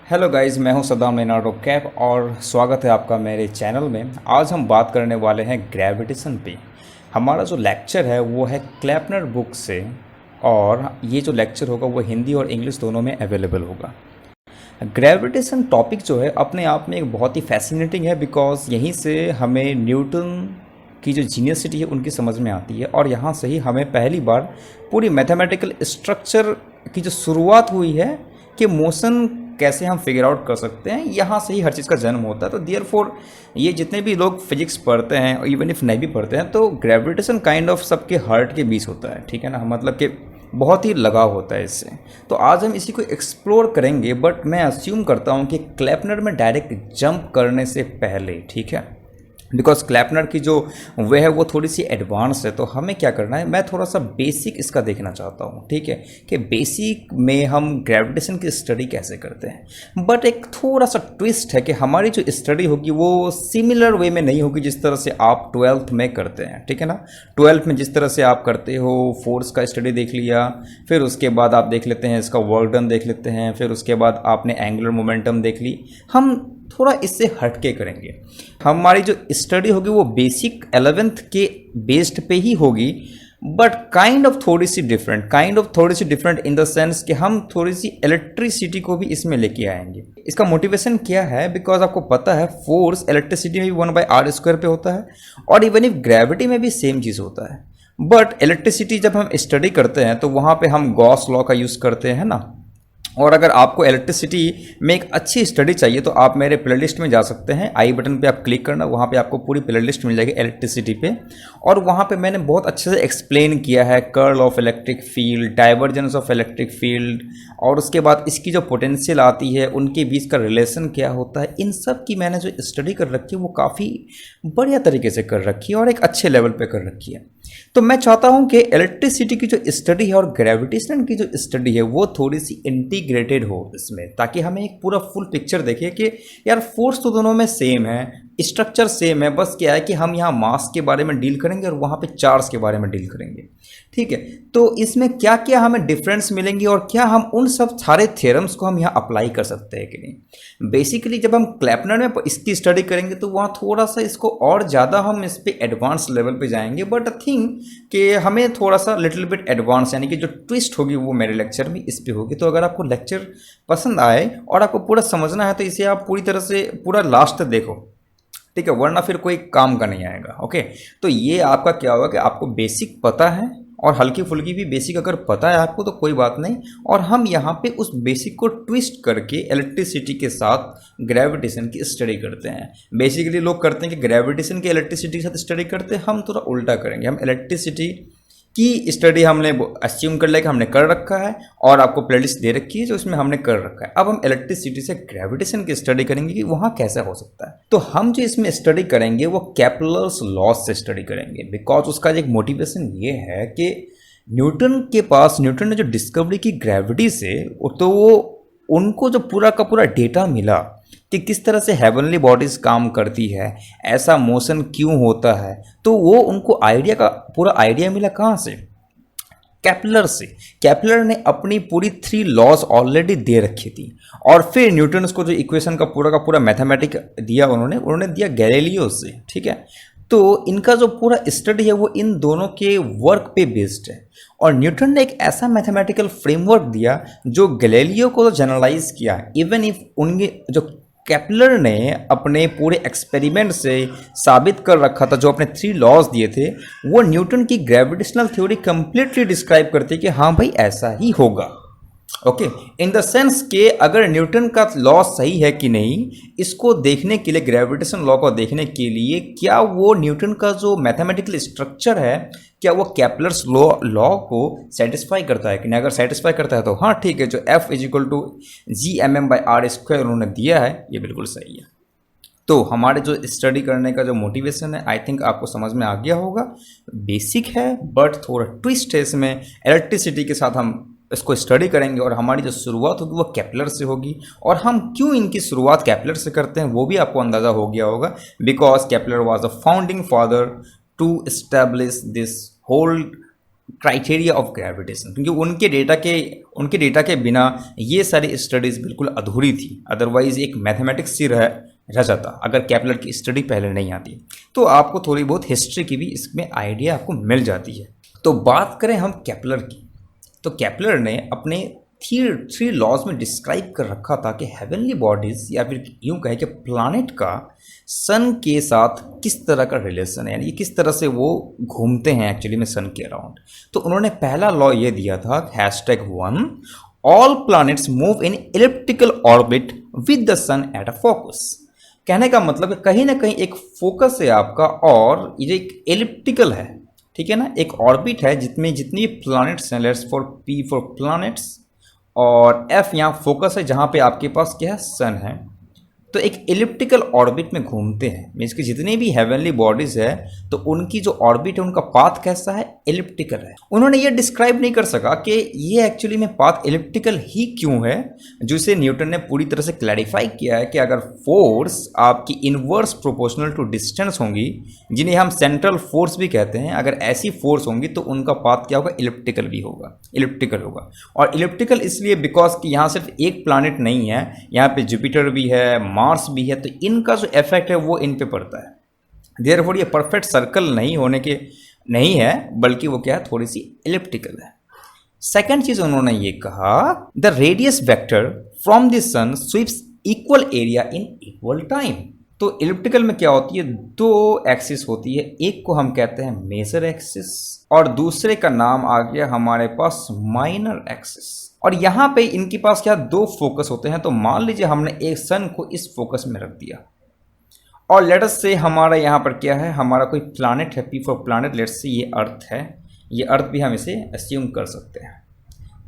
Hello guys, मैं हूं Saddam Leonardo cap और स्वागत है आपका मेरे चैनल में। आज हम बात करने वाले हैं ग्रेविटेशन पे। हमारा जो लेक्चर है वो है क्लैपनर बुक से, और ये जो लेक्चर होगा वो हिंदी और इंग्लिश दोनों में अवेलेबल होगा। ग्रेविटेशन टॉपिक जो है अपने आप में एक बहुत ही फैसिनेटिंग है, बिकॉज यहीं से हमें न्यूटन की जो जीनियसिटी है उनकी समझ में आती है, और यहाँ से ही हमें पहली बार पूरी मैथमेटिकल स्ट्रक्चर की जो शुरुआत हुई है कि मोशन कैसे हम फिगर आउट कर सकते हैं, यहाँ से ही हर चीज़ का जन्म होता है। तो देयरफॉर ये जितने भी लोग फिजिक्स पढ़ते हैं, इवन इफ नहीं भी पढ़ते हैं, तो ग्रेविटेशन काइंड ऑफ सबके हार्ट के बीच होता है, ठीक है ना। मतलब कि बहुत ही लगाव होता है इससे। तो आज हम इसी को एक्सप्लोर करेंगे, बट मैं अस्यूम करता हूँ कि क्लैपनर में डायरेक्ट जंप करने से पहले, ठीक है, बिकॉज क्लैपनर की जो वे है वो थोड़ी सी एडवांस है, तो हमें क्या करना है, मैं थोड़ा सा बेसिक इसका देखना चाहता हूँ, ठीक है, कि बेसिक में हम ग्रेविटेशन की स्टडी कैसे करते हैं। बट एक थोड़ा सा ट्विस्ट है कि हमारी जो स्टडी होगी वो सिमिलर वे में नहीं होगी जिस तरह से आप 12th में करते हैं, ठीक है ना। 12th में जिस तरह से आप करते हो, फोर्स का स्टडी देख लिया, फिर उसके बाद आप देख लेते हैं इसका वर्क डन देख लेते हैं, फिर उसके बाद आपने एंगुलर मोमेंटम देख ली। हम थोड़ा इससे हटके करेंगे। हमारी जो स्टडी होगी वो बेसिक 11th के बेस्ड पे ही होगी, बट काइंड ऑफ थोड़ी सी डिफरेंट इन द सेंस कि हम थोड़ी सी इलेक्ट्रिसिटी को भी इसमें लेके आएंगे। इसका मोटिवेशन क्या है, बिकॉज आपको पता है फोर्स इलेक्ट्रिसिटी में भी 1/r² पे होता है, और इवन इफ ग्रेविटी में भी सेम चीज़ होता है। बट इलेक्ट्रिसिटी जब हम स्टडी करते हैं तो वहाँ पे हम गॉस लॉ का यूज़ करते हैं ना। और अगर आपको इलेक्ट्रिसिटी में एक अच्छी स्टडी चाहिए तो आप मेरे प्लेलिस्ट में जा सकते हैं, आई बटन पे आप क्लिक करना, वहाँ पे आपको पूरी प्लेलिस्ट मिल जाएगी इलेक्ट्रिसिटी पे। और वहाँ पे मैंने बहुत अच्छे से एक्सप्लेन किया है curl of electric field, divergence of electric field, और उसके बाद इसकी जो पोटेंशियल आती है उनके बीच का रिलेशन क्या होता है। इन सब की मैंने जो स्टडी कर रखी है वो काफ़ी बढ़िया तरीके से कर रखी है और एक अच्छे लेवल पे कर रखी है। तो मैं चाहता हूं कि इलेक्ट्रिसिटी की जो स्टडी है और ग्रेविटेशन की जो स्टडी है वो थोड़ी सी इंटीग्रेटेड हो इसमें, ताकि हमें एक पूरा फुल पिक्चर देखे कि यार फोर्स तो दोनों में सेम है, स्ट्रक्चर सेम है, बस क्या है कि हम यहाँ मास के बारे में डील करेंगे और वहाँ पे चार्ज के बारे में डील करेंगे, ठीक है। तो इसमें क्या क्या हमें डिफरेंस मिलेंगे और क्या हम उन सब सारे थ्योरम्स को हम यहाँ अप्लाई कर सकते हैं कि नहीं। बेसिकली जब हम क्लैपनर में इसकी स्टडी करेंगे तो वहाँ थोड़ा सा इसको और ज़्यादा हम इस पर एडवांस लेवल पे जाएंगे, बट आई थिंक कि हमें थोड़ा सा लिटिल बिट एडवांस, यानी कि जो ट्विस्ट होगी वो मेरे लेक्चर में इस पर होगी। तो अगर आपको लेक्चर पसंद आए और आपको पूरा समझना है तो इसे आप पूरी तरह से पूरा लास्ट देखो, ठीक है, वरना फिर कोई काम का नहीं आएगा। ओके, तो ये आपका क्या होगा कि आपको बेसिक पता है, और हल्की फुल्की भी बेसिक अगर पता है आपको तो कोई बात नहीं, और हम यहाँ पे उस बेसिक को ट्विस्ट करके इलेक्ट्रिसिटी के साथ ग्रेविटेशन की स्टडी करते हैं। बेसिकली लोग करते हैं कि ग्रेविटेशन की इलेक्ट्रिसिटी के साथ स्टडी करते हैं, हम थोड़ा उल्टा करेंगे। हम इलेक्ट्रिसिटी की स्टडी हमने अस्यूम कर लिया कि हमने कर रखा है, और आपको प्लेलिस्ट दे रखी है जो इसमें हमने कर रखा है। अब हम इलेक्ट्रिसिटी से ग्रेविटेशन की स्टडी करेंगे कि वहाँ कैसा हो सकता है। तो हम जो इसमें स्टडी करेंगे वो केपलर्स लॉज से स्टडी करेंगे, बिकॉज उसका एक मोटिवेशन ये है कि न्यूटन ने जो डिस्कवरी की ग्रेविटी से, तो वो उनको जो पूरा का पूरा डेटा मिला कि किस तरह से हेवनली बॉडीज काम करती है, ऐसा मोशन क्यों होता है, तो वो उनको पूरा आइडिया मिला कहाँ से, केपलर से। केपलर ने अपनी पूरी 3 लॉज ऑलरेडी दे रखी थी, और फिर न्यूटन को जो इक्वेशन का पूरा मैथमेटिक दिया उन्होंने दिया गैलीलियो से, ठीक है। तो इनका जो पूरा स्टडी है वो इन दोनों के वर्क पे बेस्ड है, और न्यूटन ने एक ऐसा मैथमेटिकल फ्रेमवर्क दिया जो गैलीलियो को जनरलाइज किया, इवन इफ उनके जो केपलर ने अपने पूरे एक्सपेरिमेंट से साबित कर रखा था, जो अपने 3 लॉज दिए थे वो न्यूटन की ग्रेविटेशनल थ्योरी कंप्लीटली डिस्क्राइब करती कि हाँ भाई ऐसा ही होगा। ओके, इन द सेंस के अगर न्यूटन का लॉ सही है कि नहीं, इसको देखने के लिए, ग्रेविटेशन लॉ को देखने के लिए, क्या वो न्यूटन का जो मैथमेटिकल स्ट्रक्चर है क्या वो केपलर्स लॉ को सेटिस्फाई करता है कि नहीं। अगर सेटिस्फाई करता है तो हाँ ठीक है, जो F = gmm/r² उन्होंने दिया है ये बिल्कुल सही है। तो हमारे जो स्टडी करने का जो मोटिवेशन है आई थिंक आपको समझ में आ गया होगा। बेसिक है बट थोड़ा ट्विस्ट है इसमें। इलेक्ट्रिसिटी के साथ हम इसको स्टडी करेंगे, और हमारी जो शुरुआत होगी वो केपलर से होगी, और हम क्यों इनकी शुरुआत केपलर से करते हैं वो भी आपको अंदाज़ा हो गया होगा, because Kepler was the founding father to establish this whole criteria of gravitation, क्योंकि उनके डेटा के बिना ये सारी स्टडीज़ बिल्कुल अधूरी थी। अदरवाइज एक मैथमेटिक्स ही रह जाता अगर केपलर की स्टडी पहले नहीं आती। तो आपको थोड़ी बहुत हिस्ट्री की भी इसमें आइडिया आपको मिल जाती है। तो बात करें हम केपलर की, तो केपलर ने अपने थ्री लॉज में डिस्क्राइब कर रखा था कि हेवनली बॉडीज या फिर यूं कहे कि प्लैनेट का सन के साथ किस तरह का रिलेशन है, यानी किस तरह से वो घूमते हैं एक्चुअली में सन के अराउंड। तो उन्होंने पहला लॉ ये दिया था #1, all planets move in elliptical orbit with the sun at a focus. कहने का मतलब है कहीं ना कहीं एक फोकस है आपका और ये एक एलिप्टिकल है, ठीक है ना, एक ऑर्बिट है जितनी जितनी प्लैनेट्स हैं, let's for P for planets और F यहाँ फोकस है जहाँ पे आपके पास क्या है, सन है। तो एक एलिप्टिकल ऑर्बिट में घूमते हैं, मीन्स कि जितनी भी हेवनली बॉडीज है तो उनकी जो ऑर्बिट है उनका पाथ कैसा है, एलिप्टिकल है। उन्होंने ये डिस्क्राइब नहीं कर सका कि ये एक्चुअली में पाथ एलिप्टिकल ही क्यों है, जिसे न्यूटन ने पूरी तरह से क्लैरिफाई किया है कि अगर फोर्स आपकी इनवर्स प्रोपोर्शनल टू डिस्टेंस होंगी, जिन्हें हम सेंट्रल फोर्स भी कहते हैं, अगर ऐसी फोर्स होंगी तो उनका पाथ क्या होगा, इलिप्टिकल होगा। और इलिप्टिकल इसलिए बिकॉज कि यहाँ सिर्फ एक प्लैनेट नहीं है, यहाँ पे जुपिटर भी है, मार्स भी है, तो इनका जो इफेक्ट है वो इन पे पड़ता है। देयरफॉर ये परफेक्ट सर्कल नहीं है, बल्कि वो क्या है, थोड़ी सी एलिप्टिकल है। सेकंड चीज उन्होंने ये कहा, the radius vector from the sun sweeps equal area in equal time. तो एलिप्टिकल में क्या होती है, दो एक्सिस होती है, एक को हम कहते हैं मेजर एक्सिस और दूसरे का नाम आ गया हमारे पास माइनर एक्सिस। और यहाँ पे इनके पास क्या दो फोकस होते हैं। तो मान लीजिए हमने एक सन को इस फोकस में रख दिया और लेट अस से हमारा यहाँ पर क्या है, हमारा कोई प्लैनेट है, P for planet, let's say ये अर्थ है, ये अर्थ भी हम इसे अस्यूम कर सकते हैं।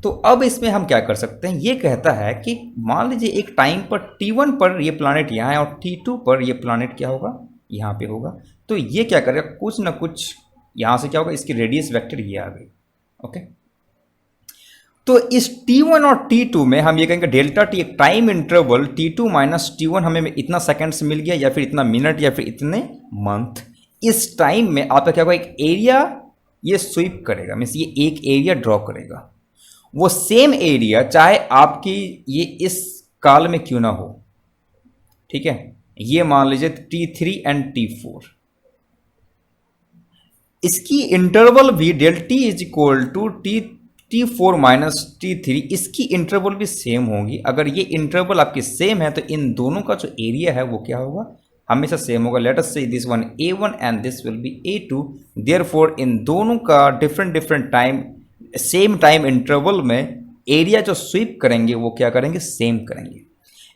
तो अब इसमें हम क्या कर सकते हैं, ये कहता है कि मान लीजिए एक टाइम पर T1 पर ये प्लैनेट यहाँ है और T2 पर ये प्लैनेट क्या होगा, यहाँ पे होगा। तो ये क्या करेगा, कुछ ना कुछ यहाँ से क्या होगा, इसकी रेडियस वेक्टर ये आ गई। ओके, तो इस T1 और T2 में हम ये कहेंगे डेल्टा T, एक time interval T2 minus T1 हमें इतना सेकंड्स मिल गया या फिर इतना मिनट या फिर इतने मंथ। इस टाइम में आपका क्या होगा, एक एरिया ये स्वीप करेगा, मीन्स ये एक एरिया ड्रॉ करेगा। वो सेम एरिया चाहे आपकी ये इस काल में क्यों ना हो, ठीक है, ये मान लीजिए T3 एंड T4, इसकी इंटरवल भी del T is equal to T4 minus T3, इसकी इंटरवल भी सेम होगी। अगर ये इंटरवल आपकी सेम है तो इन दोनों का जो एरिया है वो क्या होगा, हमेशा सेम होगा। लेट अस से this one A1 and this will be A2, therefore in दोनों का different time, same time interval में एरिया जो स्वीप करेंगे वो क्या करेंगे, सेम करेंगे।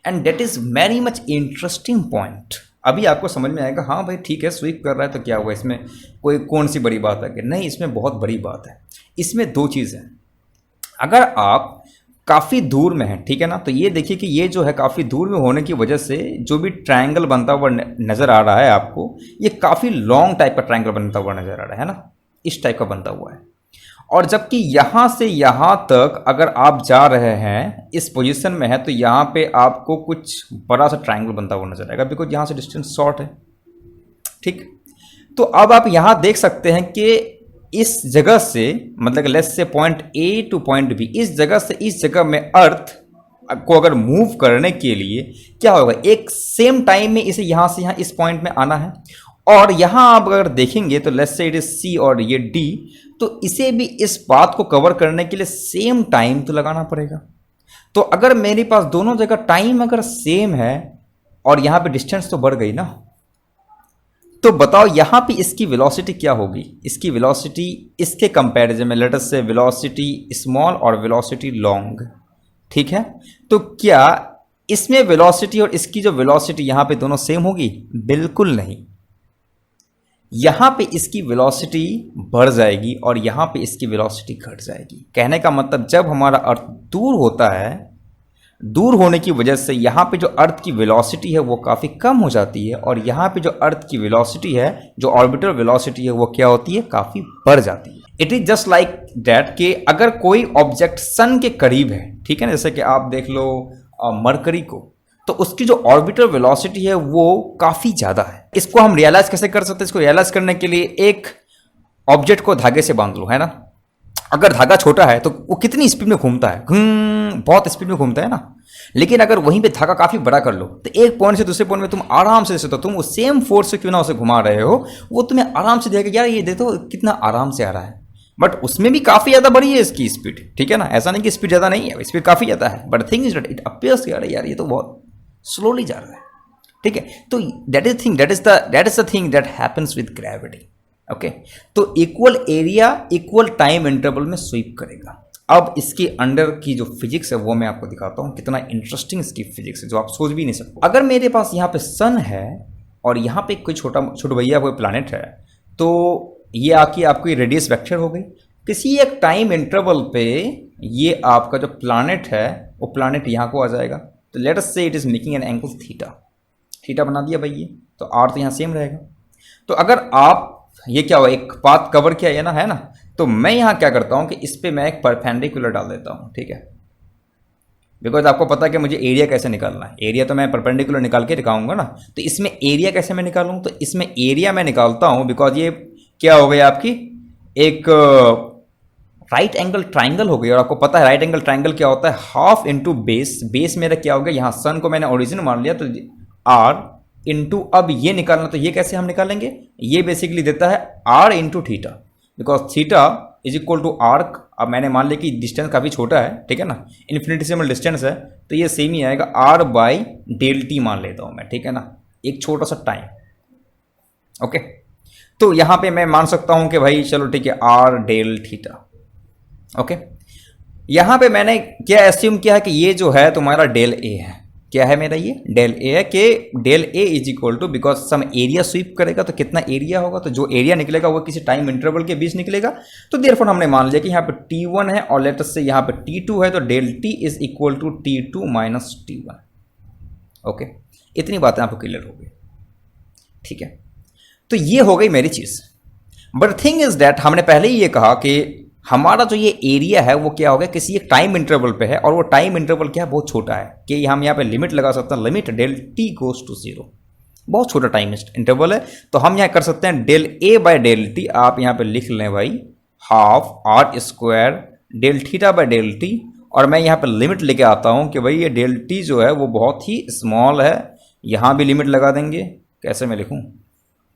And that is very much interesting point. अभी आपको समझ में आएगा, हाँ भाई ठीक है, स्वीप कर रहा है तो क्या हुआ, इसमें कौन सी बड़ी बात है कि नहीं, इसमें बहुत बड़ी बात है। इसमें दो चीज़ हैं, अगर आप काफ़ी दूर में हैं, ठीक है ना, तो ये देखिए कि ये जो है काफ़ी दूर में होने की वजह से जो भी ट्रायंगल बनता हुआ नज़र आ रहा है आपको, ये काफ़ी लॉन्ग टाइप का ट्रायंगल बनता हुआ नज़र आ रहा है ना, इस टाइप का बनता हुआ है। और जबकि यहाँ से यहाँ तक अगर आप जा रहे हैं, इस पोजीशन में है, तो यहाँ पे आपको कुछ बड़ा सा ट्रायंगल बनता हुआ नजर आएगा, बिकॉज यहाँ से डिस्टेंस शॉर्ट है, ठीक। तो अब आप यहाँ देख सकते हैं कि इस जगह से, मतलब let's say point A two point B, इस जगह से इस जगह में अर्थ को अगर मूव करने के लिए क्या होगा, एक सेम टाइम में इसे यहाँ से यहाँ इस पॉइंट में आना है। और यहाँ आप अगर देखेंगे तो let's say it is C और ये D, तो इसे भी इस बात को कवर करने के लिए सेम टाइम तो लगाना पड़ेगा। तो अगर मेरे पास दोनों जगह टाइम अगर सेम है और यहाँ पे डिस्टेंस तो बढ़ गई ना, तो बताओ यहाँ पे इसकी वेलोसिटी क्या होगी। इसकी वेलोसिटी इसके कंपैरिजन में लेट अस से वेलोसिटी स्मॉल और वेलोसिटी लॉन्ग, ठीक है। तो क्या इसमें वेलोसिटी और इसकी जो वेलोसिटी यहाँ पे दोनों सेम होगी? बिल्कुल नहीं। यहाँ पे इसकी वेलोसिटी बढ़ जाएगी और यहाँ पे इसकी वेलोसिटी घट जाएगी। कहने का मतलब जब हमारा अर्थ दूर होता है, दूर होने की वजह से यहाँ पे जो अर्थ की वेलोसिटी है वो काफ़ी कम हो जाती है, और यहाँ पे जो अर्थ की वेलोसिटी है, जो ऑर्बिटल वेलोसिटी है, वो क्या होती है, काफ़ी बढ़ जाती है। It is just like that कि अगर कोई ऑब्जेक्ट सन के करीब है, ठीक है ना, जैसे कि आप देख लो मरकरी को, तो उसकी जो ऑर्बिटल वेलोसिटी है वो काफ़ी ज़्यादा है। इसको हम रियलाइज कैसे कर सकते हैं? इसको रियलाइज करने के लिए एक ऑब्जेक्ट को धागे से बांध लो, है ना, अगर धागा छोटा है तो वो कितनी स्पीड में घूमता है, बहुत स्पीड में घूमता है ना। लेकिन अगर वहीं पे धागा काफी बड़ा कर लो तो एक पॉइंट से दूसरे पॉइंट में तुम आराम से, तो तुम वो सेम फोर्स से क्यों ना उसे घुमा रहे हो, वो तुम्हें आराम से देगा यार ये देखो कितना आराम से आ रहा है। बट उसमें भी काफी ज्यादा बड़ी है इसकी स्पीड, ठीक है ना, ऐसा नहीं कि स्पीड ज्यादा नहीं है, स्पीड काफी ज्यादा है, but thing is that it appears यार ये तो बहुत स्लोली जा रहा है, ठीक है। तो that is the thing that happens with gravity, okay. तो equal area equal time interval में स्वीप करेगा। अब इसके अंडर की जो फिजिक्स है वो मैं आपको दिखाता हूँ, कितना इंटरेस्टिंग इसकी फिजिक्स है जो आप सोच भी नहीं सकते। अगर मेरे पास यहाँ पे सन है और यहाँ पे कोई छोटा भैया कोई प्लानट है, तो ये आपकी रेडियस वेक्टर हो गई। किसी एक टाइम इंटरवल पे ये आपका जो प्लानट है वो प्लानट यहाँ को आ जाएगा। तो लेट अस से it is making an angle theta बना दिया भाई ये, तो आर तो यहाँ सेम रहेगा। तो अगर आप ये क्या हुआ, एक पाथ कवर किया है ना, तो मैं यहाँ क्या करता हूँ कि इस पे मैं एक परपेंडिकुलर डाल देता हूँ, ठीक है। बिकॉज आपको पता है कि मुझे एरिया कैसे निकालना है, एरिया तो मैं परपेंडिकुलर निकाल के दिखाऊंगा ना। तो इसमें एरिया कैसे मैं निकालूँ, तो इसमें एरिया मैं निकालता हूँ बिकॉज ये क्या हो गई आपकी एक राइट एंगल ट्राइंगल हो गई। और आपको पता है राइट एंगल ट्राइंगल क्या होता है, हाफ इंटू बेस मेरा क्या हो गया, यहाँ सन को मैंने ओरिजिन मान लिया तो आर इंटू, अब ये निकालना, तो ये कैसे हम निकालेंगे, ये बेसिकली देता है r into theta, because theta is equal to arc. अब मैंने मान लिया कि डिस्टेंस काफ़ी छोटा है, ठीक है ना, इन्फिनिटेसिमल डिस्टेंस है, तो ये सेम ही आएगा आर बाई डेल टी मान लेता हूँ मैं, ठीक है ना, एक छोटा सा टाइम, ओके। तो यहाँ पे मैं मान सकता हूँ कि भाई चलो ठीक है आर डेल थीटा, ओके। यहाँ पे मैंने क्या एस्यूम किया है कि ये जो है तुम्हारा डेल ए है, क्या है मेरा, ये डेल ए है कि del a is equal to, because some area sweep करेगा तो कितना एरिया होगा, तो जो एरिया निकलेगा वो किसी टाइम इंटरवल के बीच निकलेगा। तो देयरफॉर हमने मान लिया कि यहाँ पे T1 है और लेट अस से यहाँ पे T2 है, तो del t is equal to T2 minus T1, okay. इतनी बातें आपको क्लियर हो गई, ठीक है। तो ये हो गई मेरी चीज। बट थिंग इज दैट हमने पहले ही ये कहा कि हमारा जो ये एरिया है वो क्या हो गया, किसी एक टाइम इंटरवल पे है, और वो टाइम इंटरवल क्या है, बहुत छोटा है, कि हम यहाँ पे लिमिट लगा सकते हैं, limit del t goes to 0, बहुत छोटा टाइम इंटरवल है। तो हम यहाँ कर सकते हैं del a by del t, आप यहाँ पे लिख लें भाई half r square del theta by del t, और मैं यहाँ पे लिमिट लेके आता हूँ कि भाई ये डेल टी जो है वो बहुत ही स्मॉल है, यहाँ भी लिमिट लगा देंगे, कैसे मैं लिखूँ,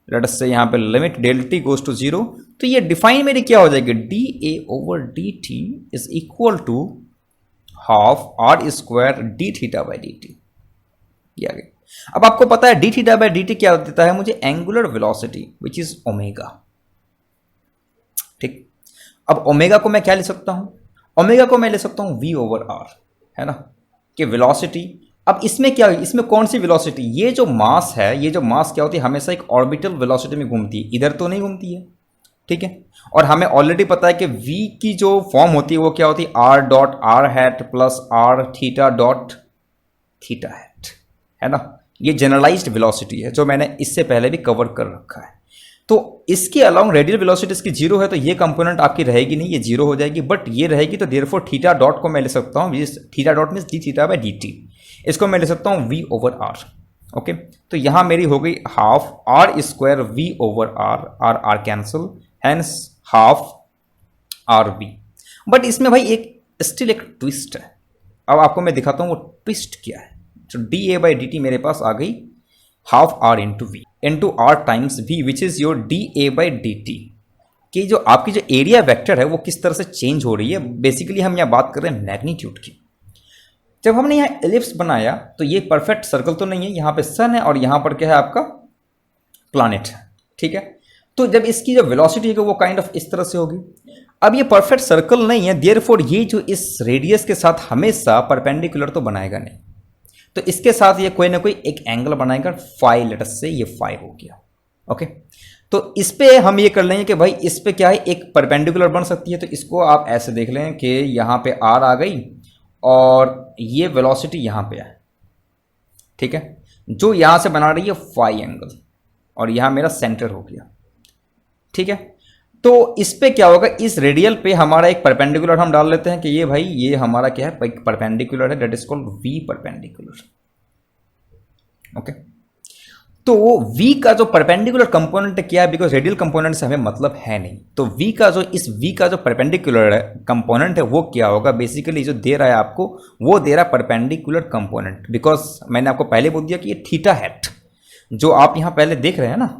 लेट अस से यहाँ पे limit del t goes to 0, तो ये डिफाइन मेरी क्या हो जाएगी, d a over d t is equal to half r square d theta by d t, ये आ गया। अब आपको पता है d theta by d t क्या देता है मुझे, angular velocity which is omega, ठीक। अब ओमेगा को मैं क्या ले सकता हूं, ओमेगा को मैं ले सकता हूं वी ओवर आर, है ना, कि वेलोसिटी। अब इसमें क्या है, इसमें कौन सी वेलोसिटी, ये जो मास है, ये जो मास क्या होती है, हमेशा एक ऑर्बिटल वेलोसिटी में घूमती है, इधर तो नहीं घूमती है, ठीक है। और हमें ऑलरेडी पता है कि v की जो फॉर्म होती है वो क्या होती है, r dot are hat plus r theta dot theta hat, है ना। ये जनरलाइज्ड वेलोसिटी है जो मैंने इससे पहले भी कवर कर रखा है। तो इसके अलाउंग रेडियल वेलोसिटी इसकी 0 है, तो ये कंपोनेंट आपकी रहेगी नहीं, ये 0 हो जाएगी, बट ये रहेगी, तो देयरफॉर थीटा डॉट को मैं ले सकता हूँ, theta dot means D theta by D T, इसको मैं ले सकता हूँ v ओवर आर, ओके। तो यहाँ मेरी हो गई half r square v over r cancel, hence half r b. But इसमें भाई एक स्टिल एक ट्विस्ट है, अब आपको मैं दिखाता हूँ वो ट्विस्ट क्या है। तो d a by d t मेरे पास आ गई half r into v into r times v which is your d a by d t, कि जो आपकी जो एरिया वेक्टर है वो किस तरह से चेंज हो रही है। बेसिकली हम यहाँ बात कर रहे हैं मैग्नीट्यूड की। जब हमने यहाँ एलिप्स बनाया तो ये परफेक्ट सर्कल तो नहीं है, यहाँ पे सन है और यहाँ पर क्या है आपका प्लानिट है, ठीक है। तो जब इसकी जो वेलोसिटी है वो काइंड ऑफ इस तरह से होगी। अब ये परफेक्ट सर्कल नहीं है, देयरफॉर ये जो इस रेडियस के साथ हमेशा परपेंडिकुलर तो बनाएगा नहीं, तो इसके साथ ये कोई ना कोई एक एंगल बनाएगा, फाई, लेट अस से ये फाई हो गया, ओके। तो इस पे हम ये कर लेंगे कि भाई इस पे क्या है, एक परपेंडिकुलर बन सकती है। तो इसको आप ऐसे देख लें कि यहाँ पे आर आ गई और ये वेलोसिटी यहाँ पे है, ठीक है, जो यहाँ से बना रही है फाई एंगल, और यहाँ मेरा सेंटर हो गया, ठीक है। तो इस पे क्या होगा, इस रेडियल पे हमारा एक परपेंडिकुलर हम डाल लेते हैं कि ये भाई ये हमारा क्या है, परपेंडिकुलर है, that is called v perpendicular, okay. तो v का जो परपेंडिकुलर कंपोनेंट क्या है, बिकॉज रेडियल कंपोनेंट से हमें मतलब है नहीं, तो v का जो इस v का जो परपेंडिकुलर कंपोनेंट है वो क्या होगा, बेसिकली जो दे रहा है आपको वो दे रहा है परपेंडिकुलर कंपोनेंट, बिकॉज मैंने आपको पहले बोल दिया कि ये थीटा हैट जो आप यहाँ पहले देख रहे हैं ना,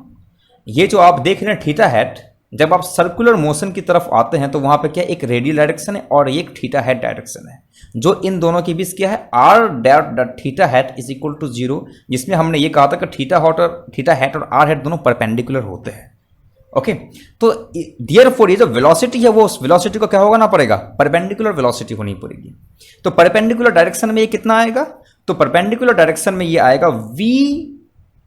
ये जो आप देख रहे हैं थीटा हैट, जब आप सर्कुलर मोशन की तरफ आते हैं तो वहां पे क्या एक रेडियल डायरेक्शन है और एक थीटा हैट डायरेक्शन है, जो इन दोनों के बीच क्या है r dot theta hat is equal to 0, जिसमें हमने ये कहा था कि थीटा हैट और आर हैट दोनों परपेंडिकुलर होते हैं। ओके, तो देयरफॉर ये जो वेलोसिटी है वो उस वेलोसिटी को क्या होगा ना पड़ेगा, परपेंडिकुलर वेलोसिटी होनी पड़ेगी। तो परपेंडिकुलर डायरेक्शन में ये कितना आएगा, तो परपेंडिकुलर डायरेक्शन में ये आएगा v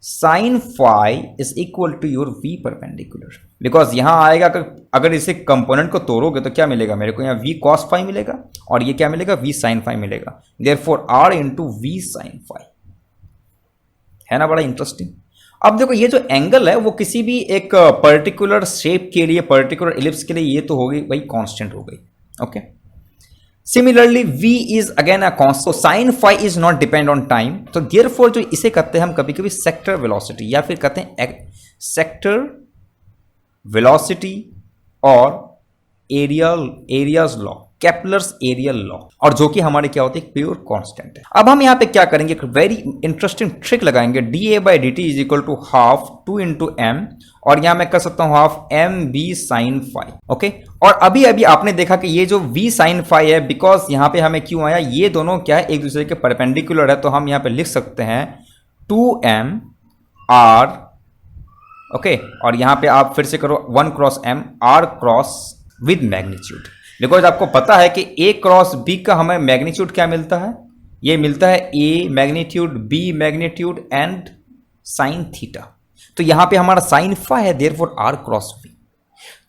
sine phi is equal to your v perpendicular, because यहां आएगा अगर इसे कंपोनेंट को तोड़ोगे तो क्या मिलेगा मेरे को, यहाँ v cos फाई मिलेगा और ये क्या मिलेगा v साइन फाई मिलेगा, therefore r into v sine phi, है ना बड़ा इंटरेस्टिंग। अब देखो ये जो एंगल है वो किसी भी एक पर्टिकुलर शेप के लिए, पर्टिकुलर इलिप्स के लिए ये तो हो गई भाई कांस्टेंट हो गई। Okay, similarly v is again a constant, so sin phi is not depend on time, तो देयरफॉर जो इसे कहते हैं हम कभी कभी सेक्टर वेलोसिटी या फिर कहते हैं सेक्टर वेलोसिटी और areas law, Kepler's areal law, और जो कि हमारे क्या होते हैं प्योर कांस्टेंट है। अब हम यहां पे क्या करेंगे, एक वेरी इंटरेस्टिंग ट्रिक लगाएंगे, dA by dt is equal to half 2 into m, और यहां मैं कर सकता हूं half m b sine phi. Okay, और अभी अभी आपने देखा कि ये जो v साइन फाई है, बिकॉज यहां पे हमें क्यों आया, ये दोनों क्या है एक दूसरे के परपेंडिकुलर है, तो हम यहां पे लिख सकते हैं 2m r, ओके, और यहां पे आप फिर से करो 1 cross m r cross with magnitude, because आपको पता है कि a क्रॉस b का हमें मैग्नीट्यूड क्या मिलता है, ये मिलता है a magnitude b magnitude and sine theta, तो यहां पे हमारा साइन फाई है, देयरफॉर r क्रॉस v।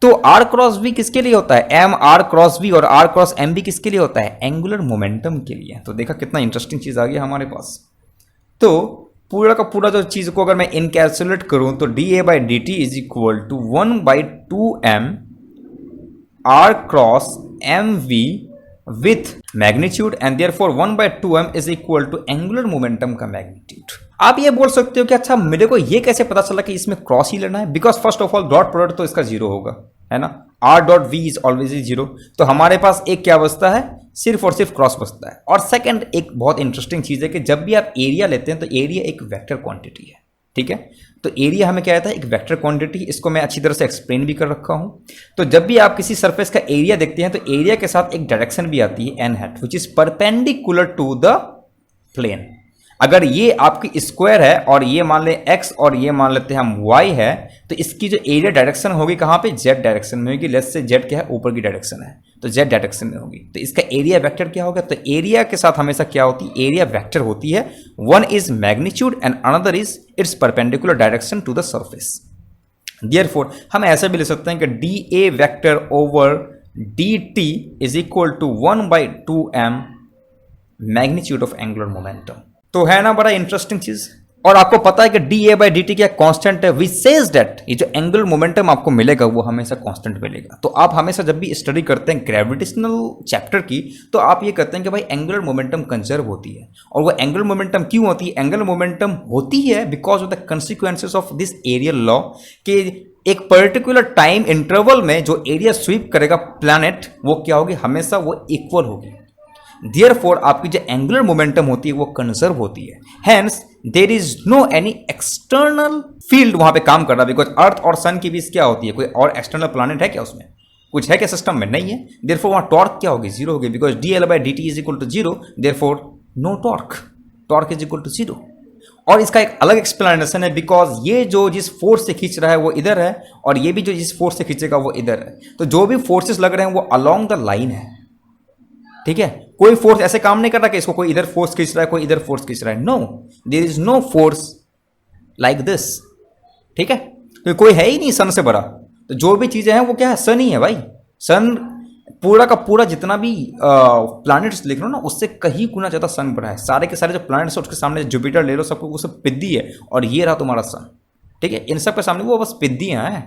तो r क्रॉस v किसके लिए होता है, m r क्रॉस v, और r क्रॉस m भी किसके लिए होता है, एंगुलर मोमेंटम के लिए। तो देखा कितना इंटरेस्टिंग चीज आ गई हमारे पास। तो पूरा का पूरा जो चीज को अगर मैं इनकैल्कुलेट करूं तो dA by dt is equal to 1 by 2m r cross mv with magnitude and therefore 1 by 2m is equal to angular momentum का मैग्नीट्यूड। आप ये बोल सकते हो कि अच्छा मेरे को ये कैसे पता चला कि इसमें क्रॉस ही लेना है, because first of all dot product तो इसका जीरो होगा, है ना, r dot v is always zero, तो हमारे पास एक क्या बचता है, सिर्फ और सिर्फ क्रॉस बचता है। और सेकंड एक बहुत इंटरेस्टिंग चीज है कि जब भी आप एरिया लेते हैं तो एरिया एक वेक्टर क्वांटिटी है, ठीक है, तो एरिया हमें क्या रहता है, एक वेक्टर क्वांटिटी, इसको मैं अच्छी तरह से एक्सप्लेन भी कर रखा हूं। तो जब भी आप किसी सरफेस का एरिया देखते हैं तो एरिया के साथ एक डायरेक्शन भी आती है N hat, which is perpendicular to the plane. अगर ये आपकी स्क्वायर है और ये मान ले x और ये मान लेते हैं हम y है, तो इसकी जो एरिया डायरेक्शन होगी कहाँ पे, z डायरेक्शन में होगी। लेट्स से z क्या है, ऊपर की डायरेक्शन है, तो z डायरेक्शन में होगी, तो इसका एरिया वेक्टर क्या होगा, तो एरिया के साथ हमेशा क्या होती है, एरिया वेक्टर होती है, one is magnitude and another is its perpendicular direction to the surface. Therefore हम ऐसा भी लिख सकते हैं कि dA vector over dt is equal to 1 by 2m magnitude of angular momentum. तो है ना बड़ा इंटरेस्टिंग चीज। और आपको पता है कि dA बाई dt क्या कांस्टेंट है, विच सेज दैट ये जो एंगुलर मोमेंटम आपको मिलेगा वो हमेशा कांस्टेंट मिलेगा। तो आप हमेशा जब भी स्टडी करते हैं ग्रेविटेशनल चैप्टर की, तो आप ये कहते हैं कि भाई एंगुलर मोमेंटम कंजर्व होती है। और वो एंगुलर मोमेंटम क्यों होती है, एंगुलर मोमेंटम होती है because of the consequences of this areal law, कि एक पर्टिकुलर टाइम इंटरवल में जो एरिया स्वीप करेगा प्लैनेट, वो क्या होगी, हमेशा वो इक्वल होगी। देयरफॉर आपकी जो एंगुलर मोमेंटम होती है वो कंजर्व होती है, hence there is no any external field वहां पे काम कर रहा, बिकॉज अर्थ और सन के बीच क्या होती है, कोई और एक्सटर्नल प्लैनेट है क्या, उसमें कुछ है क्या सिस्टम में, नहीं है। देयरफॉर वहां टॉर्क क्या होगी, जीरो होगी, because dL by dt is equal to zero, therefore no torque, torque is equal to zero. और इसका एक अलग एक्सप्लेनेशन है, बिकॉज ये जो जिस फोर्स से खींच रहा है वो इधर है, और ये भी जो जिस फोर्स से खींचेगा वो इधर है, तो जो भी फोर्सेस लग रहे हैं वो अलोंग द लाइन है, ठीक है। कोई फोर्स ऐसे काम नहीं कर रहा कि इसको कोई इधर फोर्स खींच रहा है, कोई इधर फोर्स खींच रहा है, no, there is no force like this, ठीक है। तो कोई है ही नहीं सन से बड़ा, तो जो भी चीजें हैं वो क्या है, सन ही है भाई। सन पूरा का पूरा जितना भी प्लैनेट्स लिख लो ना, उससे कहीं गुना ज्यादा सन बड़ा है। सारे के सारे जो प्लैनेट्स है उसके सामने जुपिटर ले लो, सबको वो सब पिद्दी है, और ये रहा तुम्हारा सन, ठीक है। इन सब के सामने वो बस पिद्दियां हैं।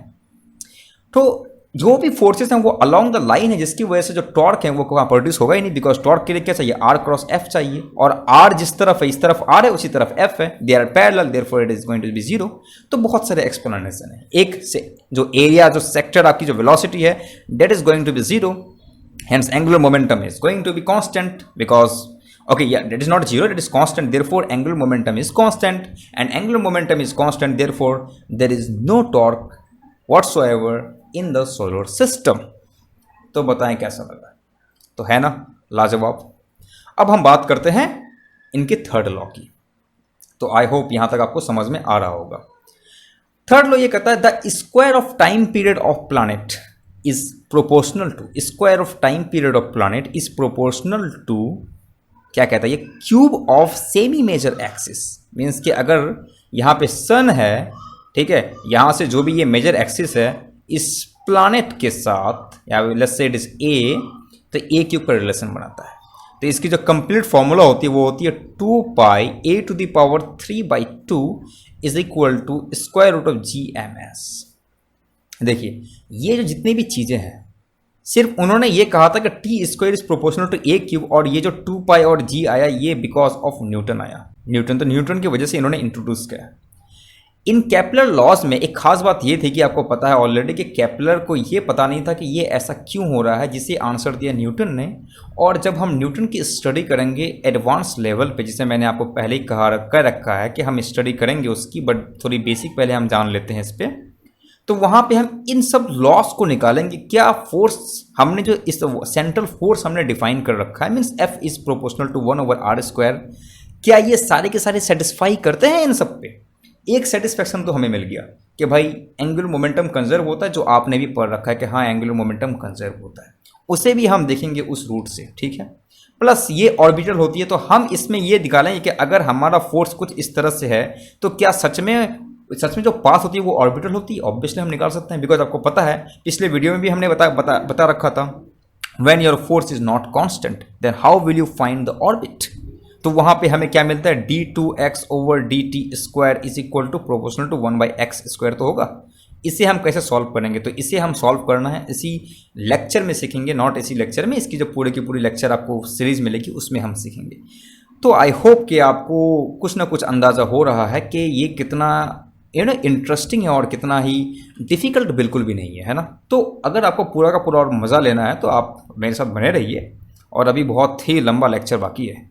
तो जो भी फोर्सेस हैं वो अलोंग द लाइन है, जिसकी वजह से जो टॉर्क है वो वहाँ प्रोड्यूस होगा ही नहीं, बिकॉज टॉर्क के लिए क्या चाहिए, आर क्रॉस एफ चाहिए, और आर जिस तरफ है इस तरफ आर है उसी तरफ एफ है, they are parallel, therefore it is going to be zero. तो बहुत सारे एक्सप्लेनेशन है। एक से जो एरिया जो सेक्टर आपकी जो वेलोसिटी है that is going to be zero, hence angular momentum is going to be constant because okay yeah that is not zero, that is constant, therefore angular momentum is constant, and angular momentum is constant, therefore there is no torque whatsoever in the solar system। तो बताएं कैसा लगा, तो है ना लाजवाब। अब हम बात करते हैं इनके थर्ड लॉ की। तो आई होप यहां तक आपको समझ में आ रहा होगा। थर्ड लॉ ये कहता है the square of time period of planet is proportional to, square of time period of planet is proportional to, क्या कहता है ये, cube of semi major axis. Means कि अगर यहाँ पे सन है, ठीक है, यहाँ से जो भी ये मेजर एक्सिस है इस प्लानेट के साथ, या let's say it is a, तो ए क्यूब का रिलेशन बनाता है। तो इसकी जो कंप्लीट फॉर्मूला होती है वो होती है 2 pi a to the power 3/2 is equal to square root of GMS। देखिए ये जो जितनी भी चीज़ें हैं, सिर्फ उन्होंने ये कहा था कि T square is proportional to A cube, और ये जो 2 पाई और जी आया ये बिकॉज ऑफ न्यूटन आया। न्यूटन, तो न्यूटन की वजह से इन्होंने इंट्रोड्यूस किया। इन केपलर लॉज में एक खास बात ये थी कि आपको पता है ऑलरेडी कि केपलर को ये पता नहीं था कि ये ऐसा क्यों हो रहा है, जिसे आंसर दिया न्यूटन ने। और जब हम न्यूटन की स्टडी करेंगे एडवांस लेवल पे, जिसे मैंने आपको पहले ही कर रखा है कि हम स्टडी करेंगे उसकी, बट थोड़ी बेसिक पहले हम जान लेते हैं इस पर, तो वहाँ पे हम इन सब लॉस को निकालेंगे। क्या फोर्स हमने जो इस सेंट्रल फोर्स हमने डिफाइन कर रखा है, means F is proportional to 1/r², क्या ये सारे के सारे सेटिस्फाई करते हैं इन सब पे? एक सेटिस्फैक्शन तो हमें मिल गया कि भाई एंगुलर मोमेंटम कंजर्व होता है, जो आपने भी पढ़ रखा है कि हाँ एंगुलर मोमेंटम कंजर्व होता है, उसे भी हम देखेंगे उस रूट से, ठीक है। प्लस ये ऑर्बिटल होती है, तो हम इसमें ये दिखालेंगे कि अगर हमारा फोर्स कुछ इस तरह से है तो क्या सच में जो पास होती है वो ऑर्बिटल होती है? ऑब्वियसली हम निकाल सकते हैं, बिकॉज आपको पता है पिछले वीडियो में भी हमने बता रखा था, when your force is not constant then how will you find the orbit. तो वहां पे हमें क्या मिलता है, d2x/dt² is equal to proportional to 1/x²। तो होगा, इसे हम कैसे सॉल्व करेंगे, तो इसे हम सॉल्व करना है इसी लेक्चर में सीखेंगे, नॉट इसी लेक्चर में, इसकी जो पूरी की पूरी लेक्चर आपको सीरीज मिलेगी उसमें हम सीखेंगे। तो आई होप कि आपको कुछ ना कुछ अंदाज़ा हो रहा है कि ये कितना इंटरेस्टिंग है और कितना ही डिफ़िकल्ट बिल्कुल भी नहीं है ना। तो अगर आपको पूरा का पूरा और मज़ा लेना है तो आप मेरे साथ बने रहिए, और अभी बहुत ही लंबा लेक्चर बाकी है।